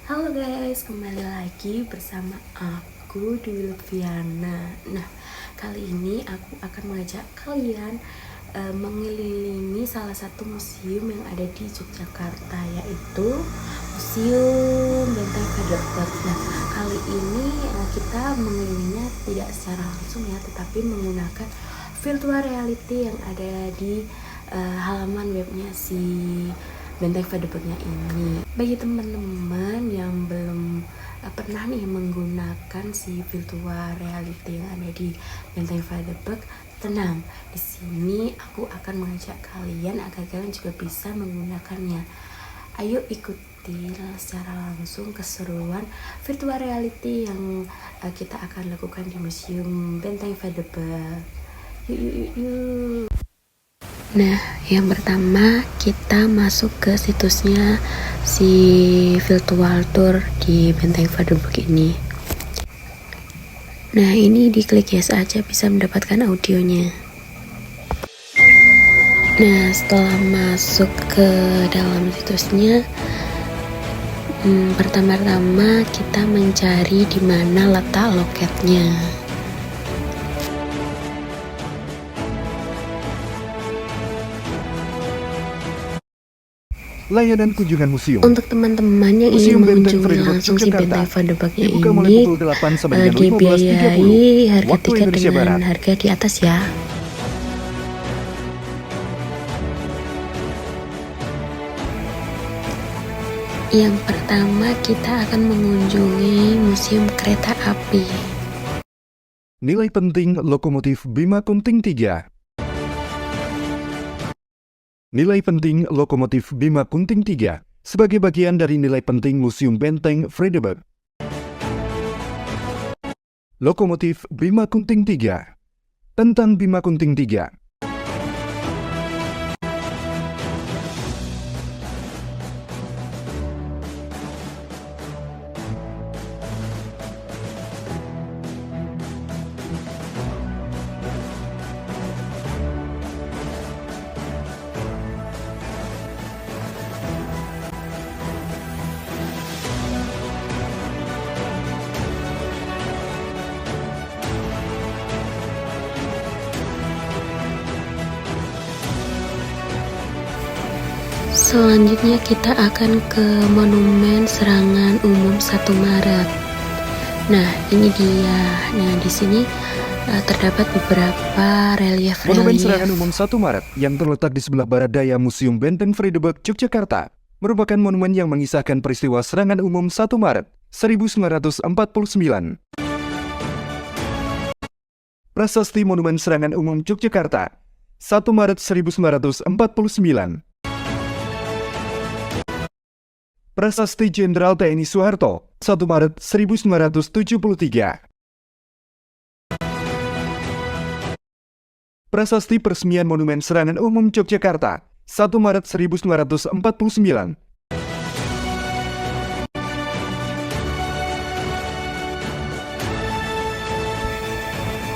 Halo guys, kembali lagi bersama aku Dwi Lutfiana. Nah, kali ini aku akan mengajak kalian mengelilingi salah satu museum yang ada di Yogyakarta, yaitu Museum Benteng Fredebag. Nah, kali ini kita mengelilinginya tidak secara langsung ya, tetapi menggunakan virtual reality yang ada di halaman webnya si Benteng Fredebagnya ini. Bagi teman-teman yang belum pernah nih menggunakan si virtual reality yang ada di Benteng Fredebag, tenang, di sini aku akan mengajak kalian agar kalian juga bisa menggunakannya. Ayo ikuti secara langsung keseruan virtual reality yang kita akan lakukan di Museum Benteng Fredebag. Yuk, yuk, yuk, yuk. Nah, yang pertama kita masuk ke situsnya si virtual tour di Benteng Fredebag ini. Nah, ini diklik yes aja bisa mendapatkan audionya. Nah, setelah masuk ke dalam situsnya, pertama-tama kita mencari di mana letak loketnya. Layanan kunjungan museum. Untuk teman-teman yang ingin mengunjungi langsung si Benteng Fredebagnya ini, dibiayai harga tiket dengan harga di atas ya. Yang pertama kita akan mengunjungi Museum Kereta Api. Nilai penting lokomotif Bima Kunting 3. Nilai penting lokomotif Bima Kunting 3 sebagai bagian dari nilai penting Museum Benteng Fredebag. Lokomotif Bima Kunting 3. Tentang Bima Kunting 3. Selanjutnya kita akan ke Monumen Serangan Umum 1 Maret. Nah, ini dia. Nah, di sini terdapat beberapa relief. Monumen Serangan Umum 1 Maret yang terletak di sebelah barat daya Museum Benteng Fredebag, Yogyakarta, merupakan monumen yang mengisahkan peristiwa Serangan Umum 1 Maret 1949. Prasasti Monumen Serangan Umum Yogyakarta 1 Maret 1949. Prasasti Jenderal TNI Soeharto 1 Maret 1973. Prasasti Peresmian Monumen Serangan Umum Yogyakarta 1 Maret 1949.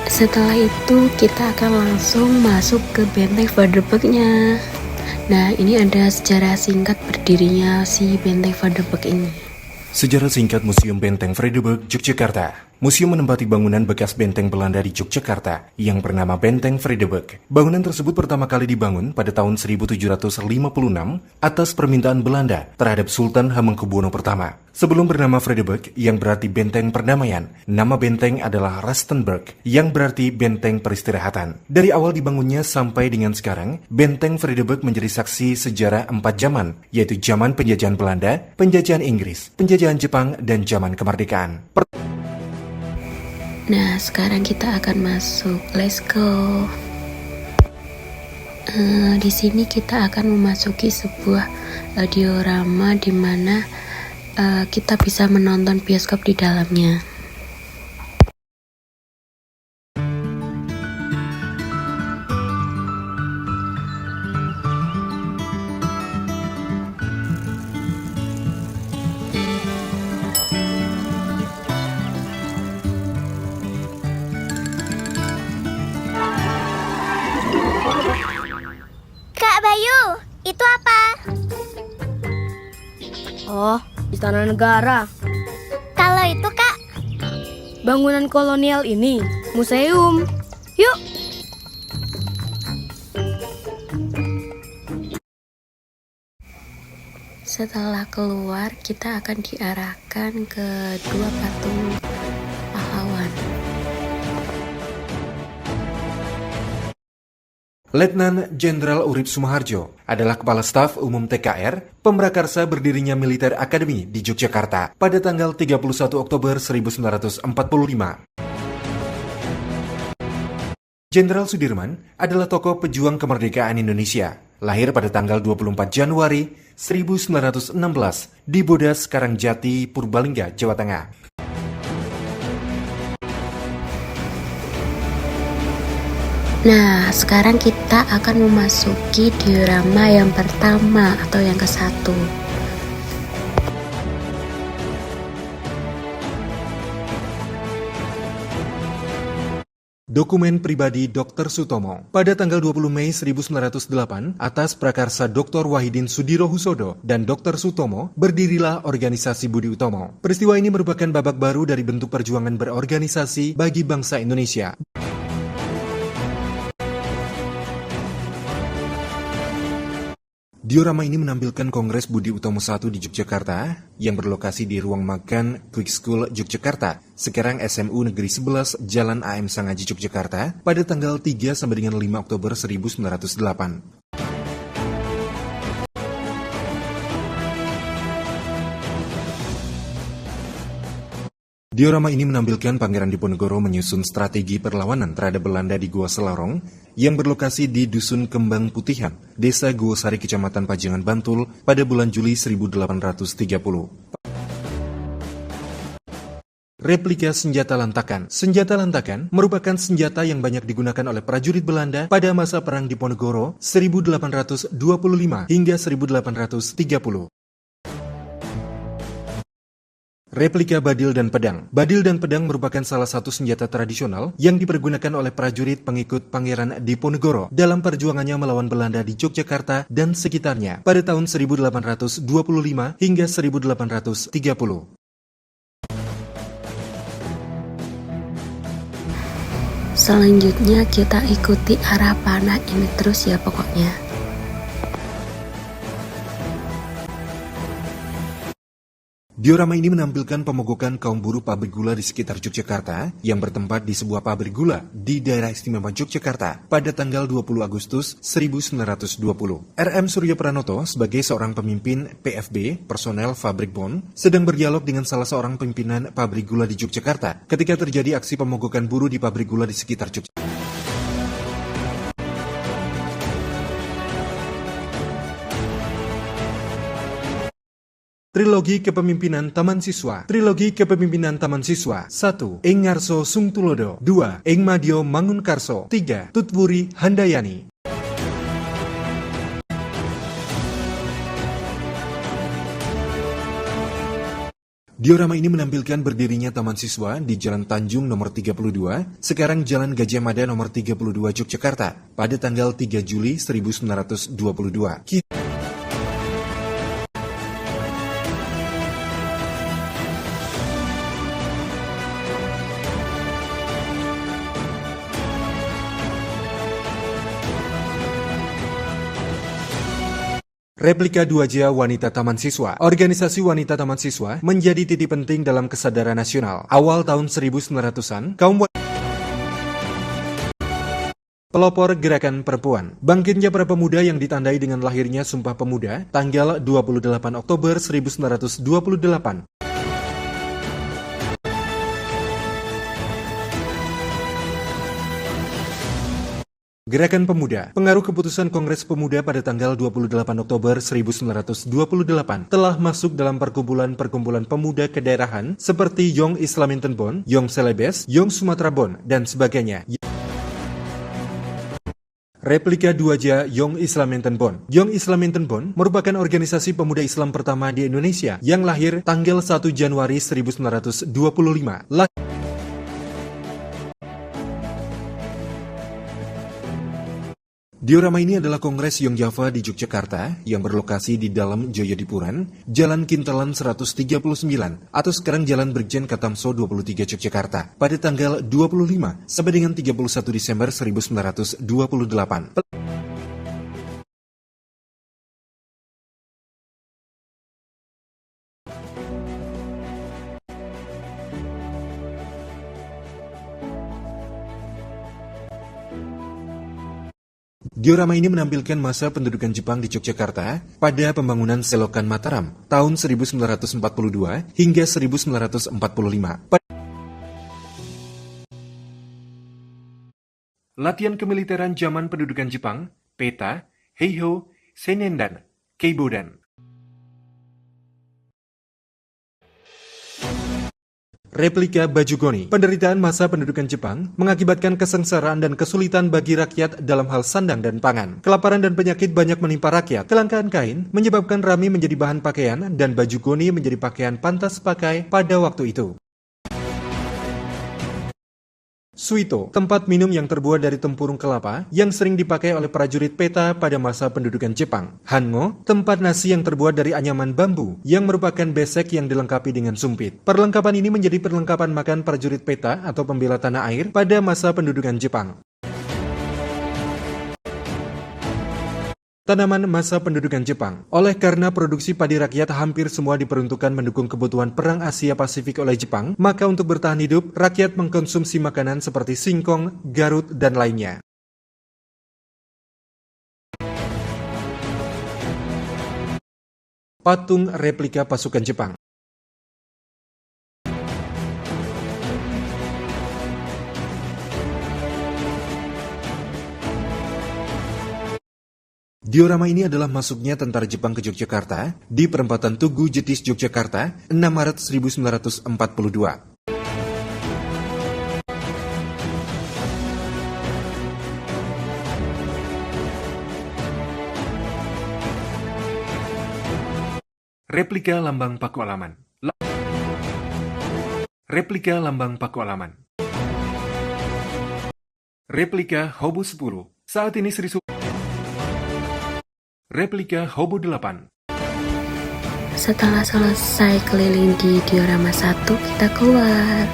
Setelah itu kita akan langsung masuk ke Benteng Fredebagnya. Nah, ini ada sejarah singkat berdirinya si Benteng Fredebag ini. Sejarah singkat Museum Benteng Fredebag, Yogyakarta. Museum menempati bangunan bekas benteng Belanda di Yogyakarta yang bernama Benteng Fredebag. Bangunan tersebut pertama kali dibangun pada tahun 1756 atas permintaan Belanda terhadap Sultan Hamengkubuwono I. Sebelum bernama Fredebag yang berarti benteng perdamaian, nama benteng adalah Rustenburg yang berarti benteng peristirahatan. Dari awal dibangunnya sampai dengan sekarang, Benteng Fredebag menjadi saksi sejarah 4 zaman, yaitu zaman penjajahan Belanda, penjajahan Inggris, penjajahan Jepang, dan zaman kemerdekaan. Nah, sekarang kita akan masuk. Let's go. Di sini kita akan memasuki sebuah diorama di mana kita bisa menonton bioskop di dalamnya. Kak Bayu, itu apa? Oh, Istana Negara. Kalau itu, Kak, Bangunan kolonial ini museum. Yuk. Setelah keluar, kita akan diarahkan ke dua patung pahlawan. Letnan Jenderal Urip Sumoharjo adalah Kepala Staf Umum TKR, pemrakarsa berdirinya Militer Academy di Yogyakarta pada tanggal 31 Oktober 1945. Jenderal Sudirman adalah tokoh pejuang kemerdekaan Indonesia, lahir pada tanggal 24 Januari 1916 di Bodas, Karangjati, Purbalingga, Jawa Tengah. Nah, sekarang kita akan memasuki diorama yang pertama atau yang ke-1. Dokumen pribadi Dr. Sutomo pada tanggal 20 Mei 1908 atas prakarsa Dr. Wahidin Sudirohusodo dan Dr. Sutomo berdirilah organisasi Budi Utomo. Peristiwa ini merupakan babak baru dari bentuk perjuangan berorganisasi bagi bangsa Indonesia. Diorama ini menampilkan Kongres Budi Utomo I di Yogyakarta yang berlokasi di ruang makan Quick School Yogyakarta, sekarang SMU Negeri 11 Jalan AM Sangaji Yogyakarta pada tanggal 3 sampai dengan 5 Oktober 1908. Diorama ini menampilkan Pangeran Diponegoro menyusun strategi perlawanan terhadap Belanda di Gua Selarong yang berlokasi di Dusun Kembang Putihan, Desa Guosari, Kecamatan Pajangan, Bantul pada bulan Juli 1830. Replika senjata lantakan. Senjata lantakan merupakan senjata yang banyak digunakan oleh prajurit Belanda pada masa Perang Diponegoro 1825 hingga 1830. Replika badil dan pedang. Badil dan pedang merupakan salah satu senjata tradisional yang dipergunakan oleh prajurit pengikut Pangeran Diponegoro dalam perjuangannya melawan Belanda di Yogyakarta dan sekitarnya pada tahun 1825 hingga 1830. Selanjutnya kita ikuti arah panah ini terus ya pokoknya. Diorama ini menampilkan pemogokan kaum buruh pabrik gula di sekitar Yogyakarta yang bertempat di sebuah pabrik gula di daerah istimewa Yogyakarta pada tanggal 20 Agustus 1920. RM Suryo Pranoto sebagai seorang pemimpin PFB, personel Fabrik Bon, sedang berdialog dengan salah seorang pimpinan pabrik gula di Yogyakarta ketika terjadi aksi pemogokan buruh di pabrik gula di sekitar Yogyakarta. Trilogi Kepemimpinan Taman Siswa. Trilogi Kepemimpinan Taman Siswa. 1. Ing Ngarso Sungtulodo. 2. Ing Madyo Mangunkarso. 3. Tutwuri Handayani. Diorama ini menampilkan berdirinya Taman Siswa di Jalan Tanjung nomor 32, sekarang Jalan Gajah Mada nomor 32 Yogyakarta, pada tanggal 3 Juli 1922. Replika 2J Wanita Taman Siswa. Organisasi Wanita Taman Siswa menjadi titik penting dalam kesadaran nasional. Awal tahun 1900-an, kaum pelopor gerakan perempuan. Bangkitnya para pemuda yang ditandai dengan lahirnya Sumpah Pemuda, tanggal 28 Oktober 1928. Gerakan Pemuda. Pengaruh keputusan Kongres Pemuda pada tanggal 28 Oktober 1928 telah masuk dalam perkumpulan-perkumpulan pemuda kedaerahan seperti Yong Islamintenbon, Yong Celebes, Yong Sumatera Bon, dan sebagainya. Replika 2J Yong Islamintenbon. Yong Islamintenbon merupakan organisasi pemuda Islam pertama di Indonesia yang lahir tanggal 1 Januari 1925. Diorama ini adalah Kongres Young Java di Yogyakarta yang berlokasi di dalam Joyodipuran, Jalan Kintalan 139 atau sekarang Jalan Brigjen Katamso 23 Yogyakarta pada tanggal 25 sampai dengan 31 Desember 1928. Diorama ini menampilkan masa pendudukan Jepang di Yogyakarta pada pembangunan Selokan Mataram tahun 1942 hingga 1945. Latihan kemiliteran zaman pendudukan Jepang, Peta, Heiho, Senendan, Keibodan. Replika baju goni. Penderitaan masa pendudukan Jepang mengakibatkan kesengsaraan dan kesulitan bagi rakyat dalam hal sandang dan pangan. Kelaparan dan penyakit banyak menimpa rakyat. Kelangkaan kain menyebabkan rami menjadi bahan pakaian dan baju goni menjadi pakaian pantas pakai pada waktu itu. Suito, tempat minum yang terbuat dari tempurung kelapa yang sering dipakai oleh prajurit Peta pada masa pendudukan Jepang. Hango, tempat nasi yang terbuat dari anyaman bambu yang merupakan besek yang dilengkapi dengan sumpit. Perlengkapan ini menjadi perlengkapan makan prajurit Peta atau pembela tanah air pada masa pendudukan Jepang. Tanaman masa pendudukan Jepang. Oleh karena produksi padi rakyat hampir semua diperuntukkan mendukung kebutuhan perang Asia Pasifik oleh Jepang, maka untuk bertahan hidup, rakyat mengkonsumsi makanan seperti singkong, garut, dan lainnya. Patung replika pasukan Jepang. Diorama ini adalah masuknya tentara Jepang ke Yogyakarta di perempatan Tugu Jetis Yogyakarta 6 Maret 1942. Replika lambang Pakualaman. Replika lambang Pakualaman. Replika Hobo 10. Saat ini Sri Replika Hobo 8. Setelah selesai keliling di diorama 1, kita keluar.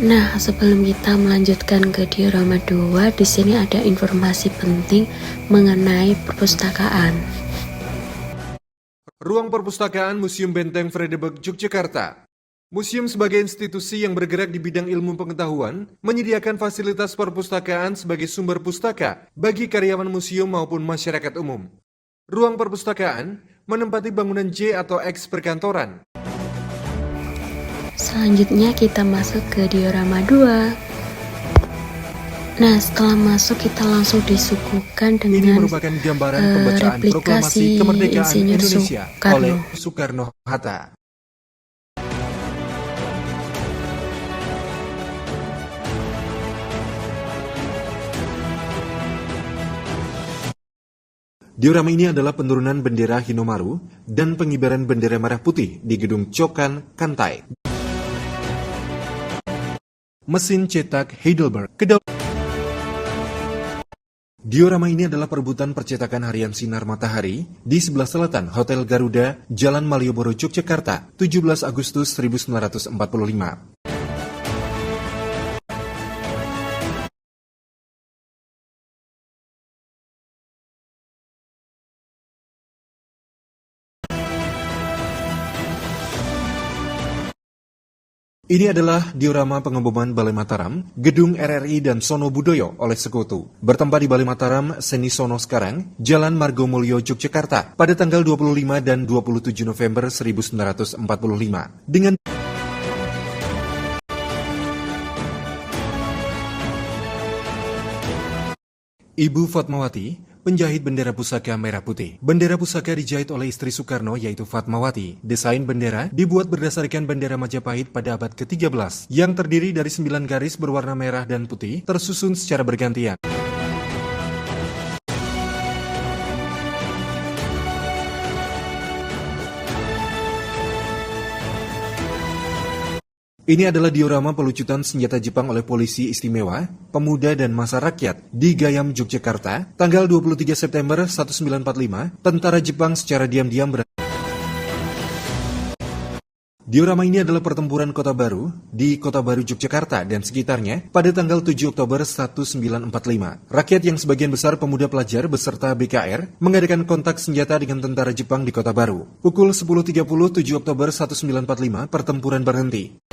Nah, sebelum kita melanjutkan ke diorama 2, di sini ada informasi penting mengenai perpustakaan. Ruang Perpustakaan Museum Benteng Vredenburg Yogyakarta. Museum sebagai institusi yang bergerak di bidang ilmu pengetahuan, menyediakan fasilitas perpustakaan sebagai sumber pustaka bagi karyawan museum maupun masyarakat umum. Ruang perpustakaan menempati bangunan J atau X perkantoran. Selanjutnya kita masuk ke diorama 2. Nah, setelah masuk kita langsung disuguhkan Ini dengan merupakan gambaran pembacaan proklamasi kemerdekaan Insinyur Indonesia Soekarno. oleh Soekarno-Hatta. Diorama ini adalah penurunan bendera Hinomaru dan pengibaran bendera merah putih di gedung Chokan Kantai. Mesin cetak Heidelberg. Diorama ini adalah perebutan percetakan harian Sinar Matahari di sebelah selatan Hotel Garuda, Jalan Malioboro, Yogyakarta, 17 Agustus 1945. Ini adalah diorama pengeboman Balai Mataram, Gedung RRI dan Sono Budoyo oleh Sekutu. Bertempat di Balai Mataram, Seni Sono sekarang, Jalan Margomulyo, Yogyakarta, pada tanggal 25 dan 27 November 1945. Dengan Ibu Fatmawati, penjahit bendera pusaka merah putih. Bendera pusaka dijahit oleh istri Soekarno yaitu Fatmawati. Desain bendera dibuat berdasarkan bendera Majapahit pada abad ke-13 yang terdiri dari 9 garis berwarna merah dan putih tersusun secara bergantian. Ini adalah diorama pelucutan senjata Jepang oleh polisi istimewa, pemuda dan masa rakyat di Gayam, Yogyakarta, tanggal 23 September 1945, tentara Jepang secara diam-diam Diorama ini adalah pertempuran Kota Baru di Kota Baru, Yogyakarta dan sekitarnya pada tanggal 7 Oktober 1945. Rakyat yang sebagian besar pemuda pelajar beserta BKR mengadakan kontak senjata dengan tentara Jepang di Kota Baru. Pukul 10.30 7 Oktober 1945, pertempuran berhenti.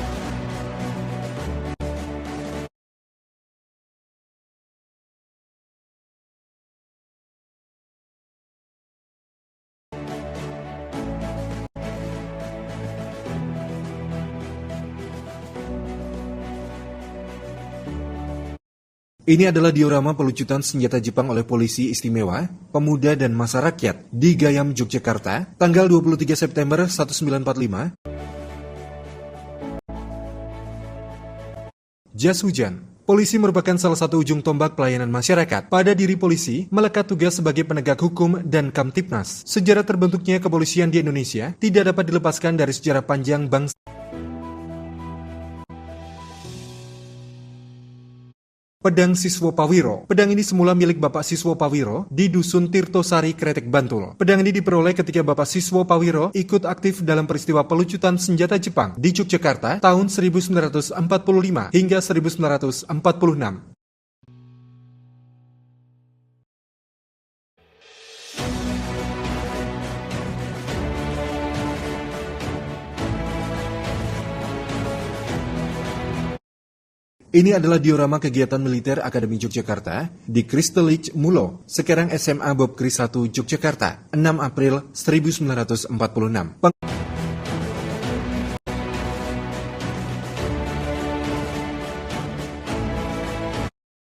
Ini adalah diorama pelucutan senjata Jepang oleh polisi istimewa, pemuda dan masa rakyat di Gayam, Yogyakarta, tanggal 23 September 1945. Jas hujan. Polisi merupakan salah satu ujung tombak pelayanan masyarakat. Pada diri polisi melekat tugas sebagai penegak hukum dan Kamtipmas. Sejarah terbentuknya kepolisian di Indonesia tidak dapat dilepaskan dari sejarah panjang bangsa. Pedang Siswo Pawiro. Pedang ini semula milik Bapak Siswo Pawiro di Dusun Tirtosari, Kretek, Bantul. Pedang ini diperoleh ketika Bapak Siswo Pawiro ikut aktif dalam peristiwa pelucutan senjata Jepang di Yogyakarta tahun 1945 hingga 1946. Ini adalah diorama kegiatan militer Akademi Yogyakarta di Kristelich Mulo, sekarang SMA Bob Kris 1 Yogyakarta, 6 April 1946.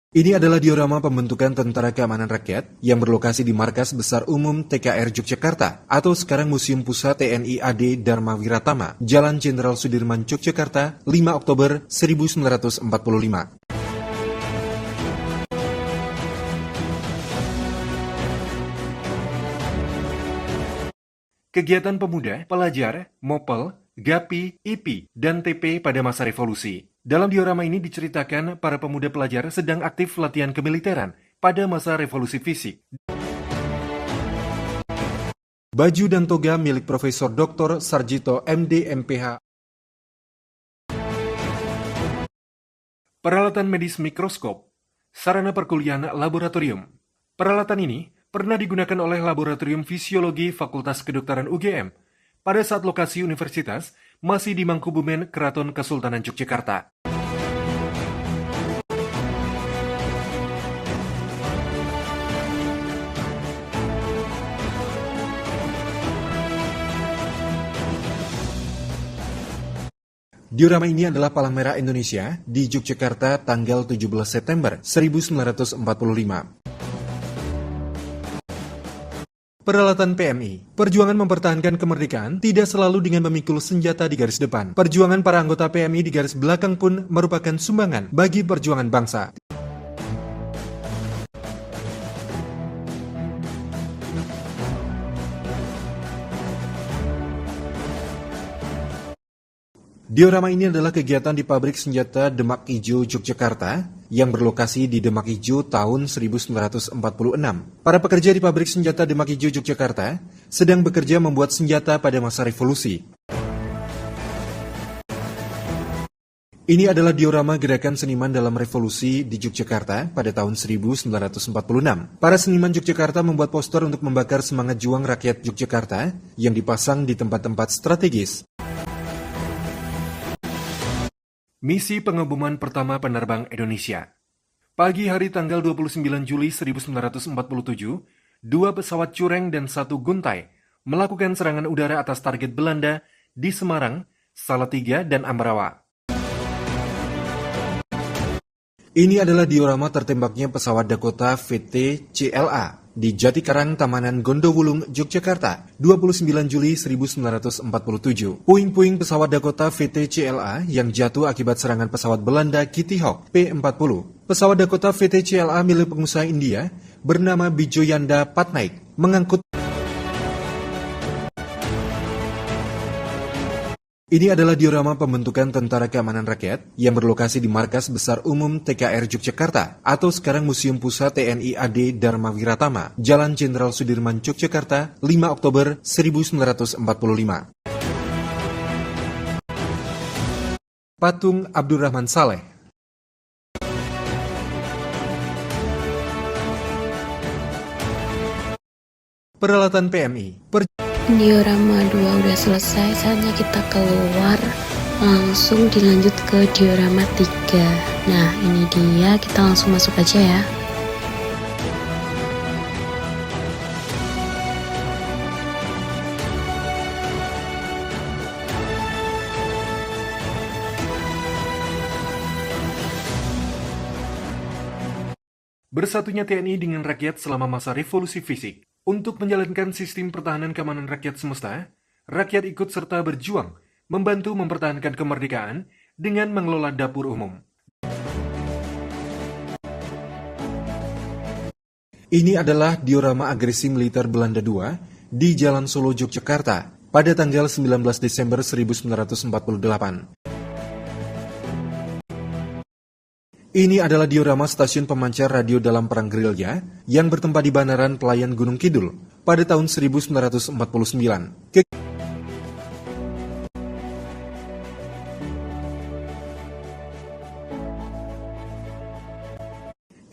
Ini adalah diorama pembentukan Tentara Keamanan Rakyat yang berlokasi di Markas Besar Umum TKR Yogyakarta atau sekarang Museum Pusat TNI AD Dharma Wiratama, Jalan Jenderal Sudirman, Yogyakarta, 5 Oktober 1945. Kegiatan pemuda, pelajar, Mopel, GAPI, IPI, dan TP pada masa revolusi. Dalam diorama ini diceritakan para pemuda pelajar sedang aktif latihan kemiliteran pada masa revolusi fisik. Baju dan toga milik Profesor Dr. Sarjito MD MPH. Peralatan medis mikroskop, sarana perkuliahan laboratorium. Peralatan ini pernah digunakan oleh Laboratorium Fisiologi Fakultas Kedokteran UGM pada saat lokasi universitas masih di Mangkubumen, Keraton Kesultanan Yogyakarta. Diorama ini adalah Palang Merah Indonesia di Yogyakarta tanggal 17 September 1945. Peralatan PMI. Perjuangan mempertahankan kemerdekaan tidak selalu dengan memikul senjata di garis depan. Perjuangan para anggota PMI di garis belakang pun merupakan sumbangan bagi perjuangan bangsa. Diorama ini adalah kegiatan di pabrik senjata Demak Ijo, Yogyakarta, yang berlokasi di Demak Ijo tahun 1946. Para pekerja di pabrik senjata Demak Ijo, Yogyakarta, sedang bekerja membuat senjata pada masa revolusi. Ini adalah diorama gerakan seniman dalam revolusi di Yogyakarta pada tahun 1946. Para seniman Yogyakarta membuat poster untuk membakar semangat juang rakyat Yogyakarta yang dipasang di tempat-tempat strategis. Misi pengeboman pertama penerbang Indonesia. Pagi hari tanggal 29 Juli 1947, 2 pesawat Cureng dan 1 Guntai melakukan serangan udara atas target Belanda di Semarang, Salatiga, dan Ambarawa. Ini adalah diorama tertembaknya pesawat Dakota VT CLA di Jatikarang, Tamanan, Gondowulung, Yogyakarta, 29 Juli 1947. Puing-puing pesawat Dakota VT CLA yang jatuh akibat serangan pesawat Belanda Kitty Hawk P-40. Pesawat Dakota VT CLA milik pengusaha India bernama Bijoyanda Patnaik mengangkut Ini adalah diorama pembentukan Tentara Keamanan Rakyat yang berlokasi di Markas Besar Umum TKR Yogyakarta atau sekarang Museum Pusat TNI AD Dharma Wiratama, Jalan Jenderal Sudirman, Yogyakarta, 5 Oktober 1945. Patung Abdurrahman Saleh. Peralatan PMI. Diorama 2 udah selesai, saatnya kita keluar langsung dilanjut ke diorama 3. Nah ini dia, kita langsung masuk aja ya. Bersatunya TNI dengan rakyat selama masa revolusi fisik. Untuk menjalankan sistem pertahanan keamanan rakyat semesta, rakyat ikut serta berjuang, membantu mempertahankan kemerdekaan dengan mengelola dapur umum. Ini adalah diorama agresi militer Belanda II di Jalan Solo, Yogyakarta pada tanggal 19 Desember 1948. Ini adalah diorama stasiun pemancar radio dalam Perang Gerilya yang bertempat di Bandaran Pelayan Gunung Kidul pada tahun 1949.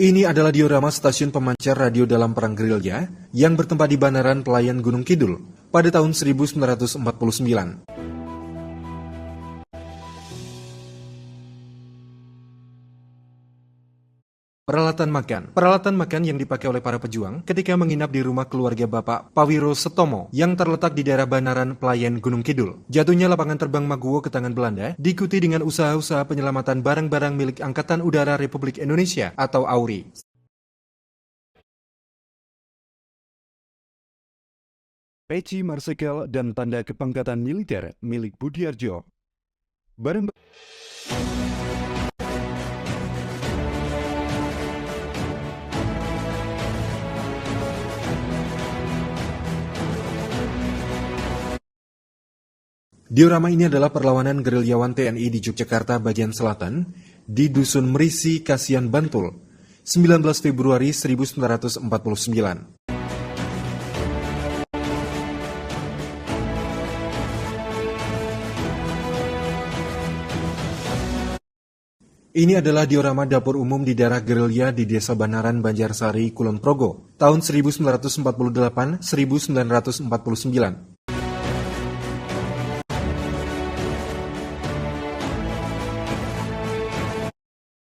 Ini adalah diorama stasiun pemancar radio dalam Perang Gerilya yang bertempat di Bandaran Pelayan Gunung Kidul pada tahun 1949. Peralatan makan. Peralatan makan yang dipakai oleh para pejuang ketika menginap di rumah keluarga Bapak Pawiro Setomo yang terletak di daerah Bandaran Pelayan Gunung Kidul. Jatuhnya lapangan terbang Maguwo ke tangan Belanda diikuti dengan usaha-usaha penyelamatan barang-barang milik Angkatan Udara Republik Indonesia atau AURI. Peci marsikal dan tanda kepangkatan militer milik Budiarjo. Barang Diorama ini adalah perlawanan gerilyawan TNI di Yogyakarta bagian selatan di Dusun Merisi, Kasihan, Bantul, 19 Februari 1949. Ini adalah diorama dapur umum di daerah gerilya di Desa Banaran, Banjarsari, Kulon Progo, tahun 1948-1949.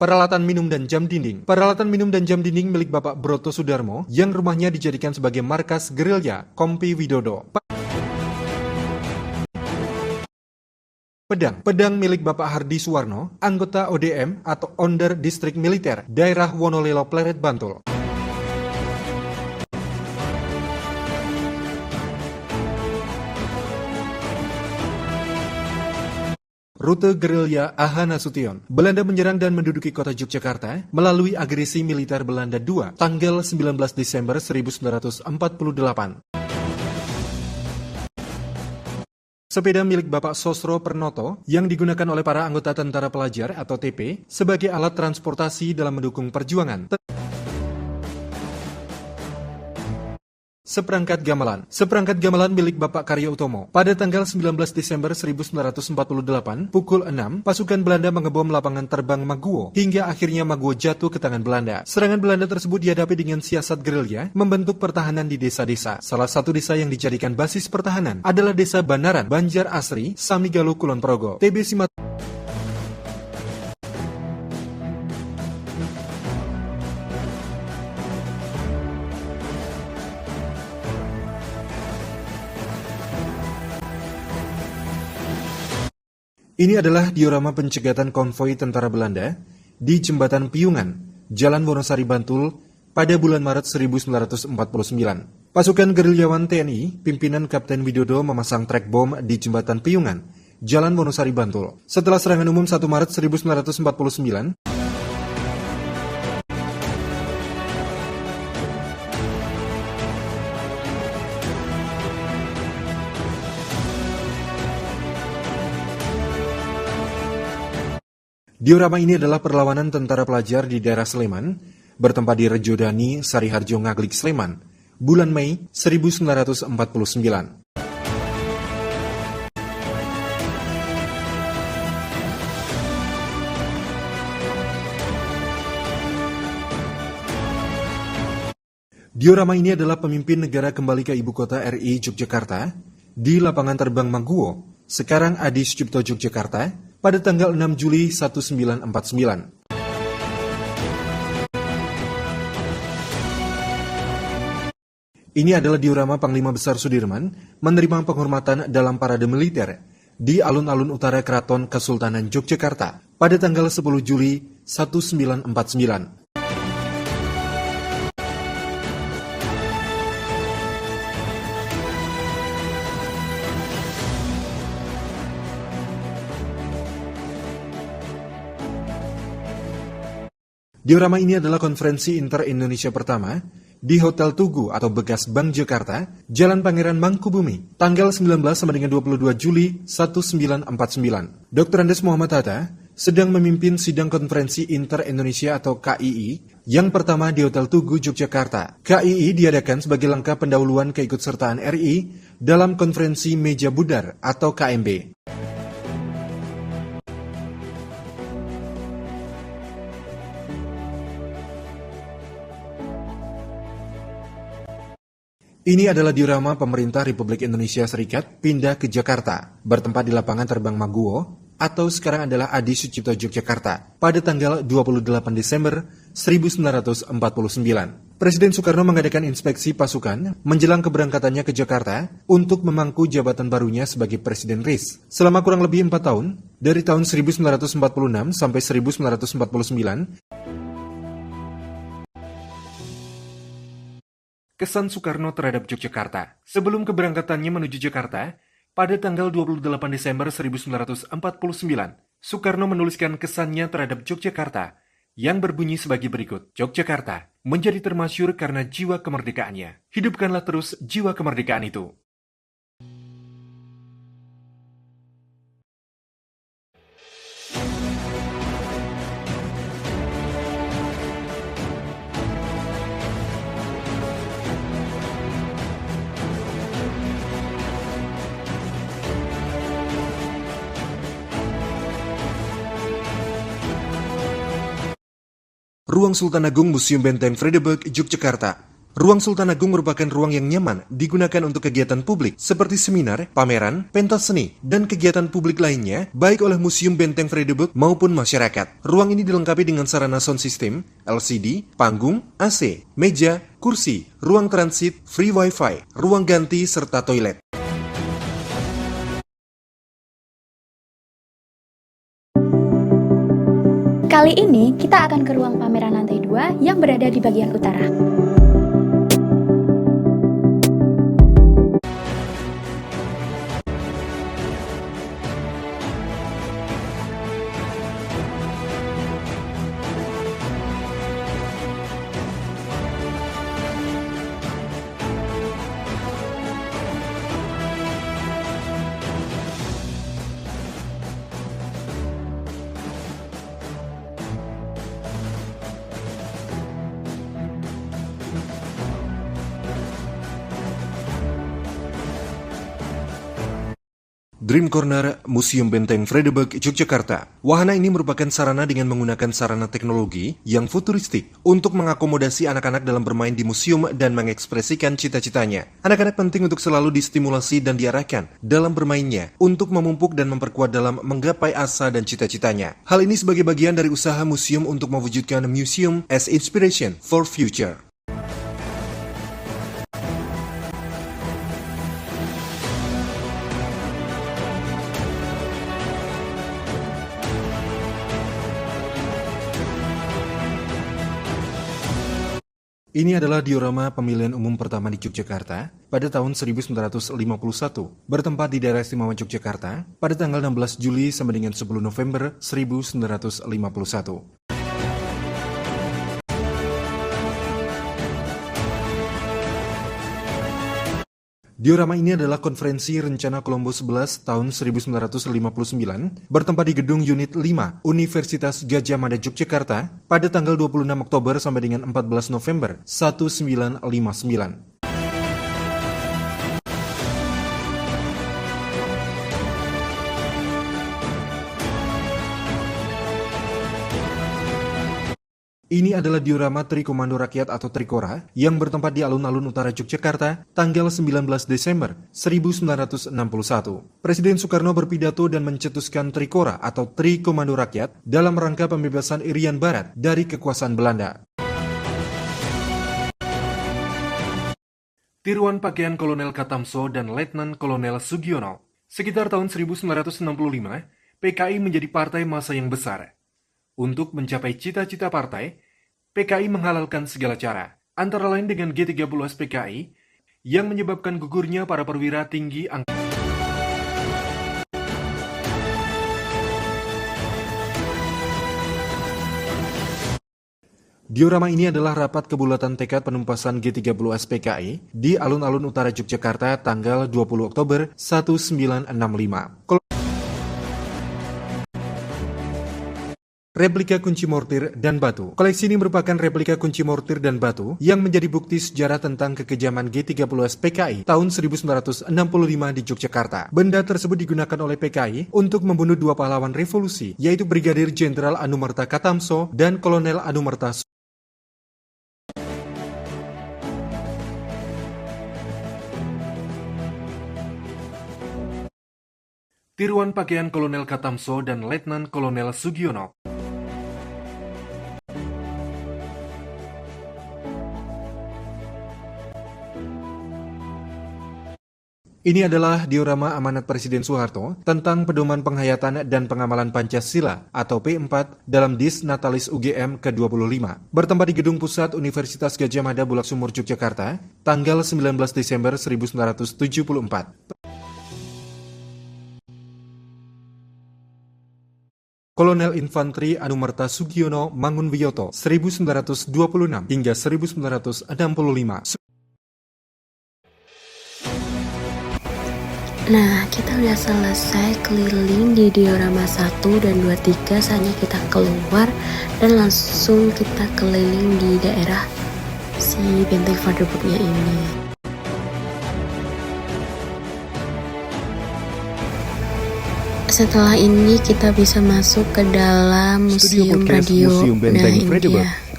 Peralatan minum dan jam dinding. Peralatan minum dan jam dinding milik Bapak Broto Sudarmo yang rumahnya dijadikan sebagai markas gerilya Kompi Widodo. Pedang milik Bapak Hardi Suwarno, anggota ODM atau Onder Distrik Militer, daerah Wonolelo, Pleret, Bantul. Rute gerilya AH Nasution. Belanda menyerang dan menduduki kota Yogyakarta melalui agresi militer Belanda II, tanggal 19 Desember 1948. Sepeda milik Bapak Sosro Pernoto yang digunakan oleh para anggota tentara pelajar atau TP sebagai alat transportasi dalam mendukung perjuangan. Seperangkat gamelan. Seperangkat gamelan milik Bapak Karyo Utomo. Pada tanggal 19 Desember 1948, pukul 6, pasukan Belanda mengebom lapangan terbang Maguwo, hingga akhirnya Maguwo jatuh ke tangan Belanda. Serangan Belanda tersebut dihadapi dengan siasat gerilya, membentuk pertahanan di desa-desa. Salah satu desa yang dijadikan basis pertahanan adalah Desa Banaran, Banjar Asri, Samigalo, Kulon Progo. TB Simat. Ini adalah diorama pencegatan konvoi tentara Belanda di Jembatan Piungan, Jalan Wonosari, Bantul, pada bulan Maret 1949. Pasukan gerilyawan TNI, pimpinan Kapten Widodo memasang trek bom di Jembatan Piungan, Jalan Wonosari, Bantul. Setelah serangan umum 1 Maret 1949, Diorama ini adalah perlawanan tentara pelajar di daerah Sleman, bertempat di Rejodani, Sariharjo, Ngaglik, Sleman, bulan Mei 1949. Diorama ini adalah pemimpin negara kembali ke ibu kota RI Yogyakarta di lapangan terbang Mangguwo, sekarang Adi Sucipto Yogyakarta, pada tanggal 6 Juli 1949. Ini adalah diorama Panglima Besar Sudirman menerima penghormatan dalam parade militer di alun-alun utara Keraton Kesultanan Yogyakarta pada tanggal 10 Juli 1949. Diorama ini adalah konferensi inter-Indonesia pertama di Hotel Tugu atau bekas Bank Jakarta, Jalan Pangeran Mangkubumi, tanggal 19 sampai dengan 22 Juli 1949. Dr. Andes Muhammad Hatta sedang memimpin sidang konferensi inter-Indonesia atau KII yang pertama di Hotel Tugu, Yogyakarta. KII diadakan sebagai langkah pendahuluan keikutsertaan RI dalam konferensi Meja Budar atau KMB. Ini adalah diorama pemerintah Republik Indonesia Serikat pindah ke Jakarta, bertempat di lapangan terbang Mangguwo, atau sekarang adalah Adi Sucipto Yogyakarta, pada tanggal 28 Desember 1949. Presiden Soekarno mengadakan inspeksi pasukan menjelang keberangkatannya ke Jakarta untuk memangku jabatan barunya sebagai Presiden RIS. Selama kurang lebih 4 tahun, dari tahun 1946 sampai 1949, kesan Soekarno terhadap Yogyakarta. Sebelum keberangkatannya menuju Jakarta, pada tanggal 28 Desember 1949, Soekarno menuliskan kesannya terhadap Yogyakarta yang berbunyi sebagai berikut. Yogyakarta menjadi termasyhur karena jiwa kemerdekaannya. Hidupkanlah terus jiwa kemerdekaan itu. Ruang Sultan Agung Museum Benteng Vredenburg, Yogyakarta. Ruang Sultan Agung merupakan ruang yang nyaman digunakan untuk kegiatan publik seperti seminar, pameran, pentas seni, dan kegiatan publik lainnya baik oleh Museum Benteng Vredenburg maupun masyarakat. Ruang ini dilengkapi dengan sarana sound system, LCD, panggung, AC, meja, kursi, ruang transit, free wifi, ruang ganti, serta toilet. Kali ini kita akan ke ruang pameran lantai 2 yang berada di bagian utara. Dream Corner Museum Benteng Vredenburg, Yogyakarta. Wahana ini merupakan sarana dengan menggunakan sarana teknologi yang futuristik untuk mengakomodasi anak-anak dalam bermain di museum dan mengekspresikan cita-citanya. Anak-anak penting untuk selalu distimulasi dan diarahkan dalam bermainnya untuk memupuk dan memperkuat dalam menggapai asa dan cita-citanya. Hal ini sebagai bagian dari usaha museum untuk mewujudkan museum as inspiration for future. Ini adalah diorama pemilihan umum pertama di Yogyakarta pada tahun 1951, bertempat di daerah istimewa Yogyakarta pada tanggal 16 Juli sampai dengan 10 November 1951. Diorama ini adalah konferensi rencana Kolombo 11 tahun 1959 bertempat di gedung unit 5 Universitas Gadjah Mada Yogyakarta pada tanggal 26 Oktober sampai dengan 14 November 1959. Ini adalah diorama Tri Komando Rakyat atau Trikora yang bertempat di alun-alun utara Yogyakarta tanggal 19 Desember 1961. Presiden Soekarno berpidato dan mencetuskan Trikora atau Tri Komando Rakyat dalam rangka pembebasan Irian Barat dari kekuasaan Belanda. Tiruan pakaian Kolonel Katamso dan Letnan Kolonel Sugiono. Sekitar tahun 1965, PKI menjadi partai massa yang besar. Untuk mencapai cita-cita partai, PKI menghalalkan segala cara, antara lain dengan G30S PKI, yang menyebabkan gugurnya para perwira tinggi angkatan. Diorama ini adalah rapat kebulatan tekad penumpasan G30S PKI di alun-alun utara Yogyakarta tanggal 20 Oktober 1965. Replika kunci mortir dan batu. Koleksi ini merupakan replika kunci mortir dan batu yang menjadi bukti sejarah tentang kekejaman G30S PKI tahun 1965 di Yogyakarta. Benda tersebut digunakan oleh PKI untuk membunuh dua pahlawan revolusi, yaitu Brigadir Jenderal Anumerta Katamso dan Kolonel Anumerta Sugiono. Tiruan pakaian Kolonel Katamso dan Letnan Kolonel Sugiono. Ini adalah diorama amanat Presiden Soeharto tentang pedoman penghayatan dan pengamalan Pancasila atau P4 dalam Dis Natalis UGM ke-25. Bertempat di Gedung Pusat Universitas Gadjah Mada Bulak Sumur Yogyakarta, tanggal 19 Desember 1974. Kolonel Infanteri Anumerta Sugiono Mangunwiyoto 1926 hingga 1965. Nah, kita udah selesai keliling di diorama 1 dan 23. Saatnya kita keluar dan langsung kita keliling di daerah si Benteng Frederick-nya ini. Setelah ini kita bisa masuk ke dalam museum radio. Museum Benteng Nah, ini Frederick. dia.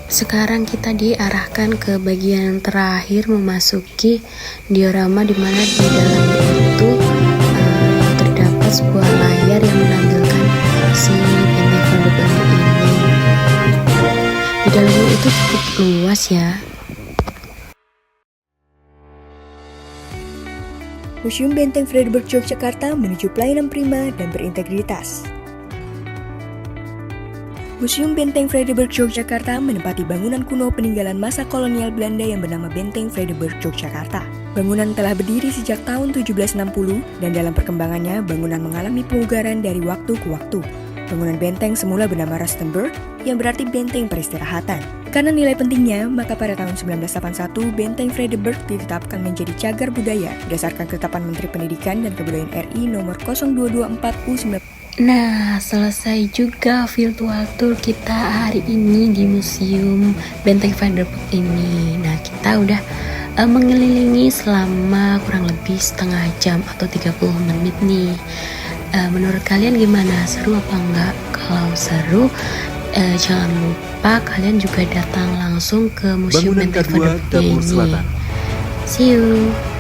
Sekarang kita diarahkan ke bagian terakhir memasuki diorama di mana di dalamnya itu terdapat sebuah layar yang menampilkan si Benteng Frederick ini. Di dalamnya itu cukup luas ya. Museum Benteng Frederick Yogyakarta menuju pelayanan prima dan berintegritas. Museum Benteng Frederick Yogyakarta menempati bangunan kuno peninggalan masa kolonial Belanda yang bernama Benteng Frederick Yogyakarta. Bangunan telah berdiri sejak tahun 1760 dan dalam perkembangannya bangunan mengalami pemugaran dari waktu ke waktu. Bangunan benteng semula bernama Rustenburg yang berarti benteng peristirahatan. Karena nilai pentingnya, maka pada tahun 1981 Benteng Frederick ditetapkan menjadi cagar budaya berdasarkan ketetapan Menteri Pendidikan dan Kebudayaan RI nomor 0224U19. Nah, selesai juga virtual tour kita hari ini di Museum Benteng Frederick ini. Nah, kita udah mengelilingi selama kurang lebih setengah jam atau 30 menit nih. Menurut kalian gimana? Seru apa enggak? Kalau seru, jangan lupa kalian juga datang langsung ke Museum Bangunan Benteng kedua Frederick Dapur ini. Selatan. See you!